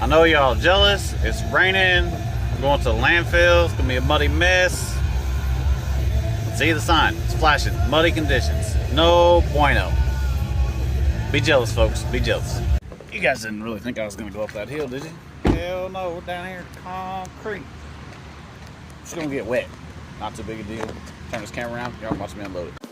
I know y'all jealous. It's raining. I'm going to the landfill. It's gonna be a muddy mess. See the sign. It's flashing. Muddy conditions. No bueno. Be jealous, folks. Be jealous. You guys didn't really think I was gonna go up that hill, did you? Hell no. We're down here in concrete. It's gonna get wet. Not too big a deal. Turn this camera around. Y'all watch me unload it.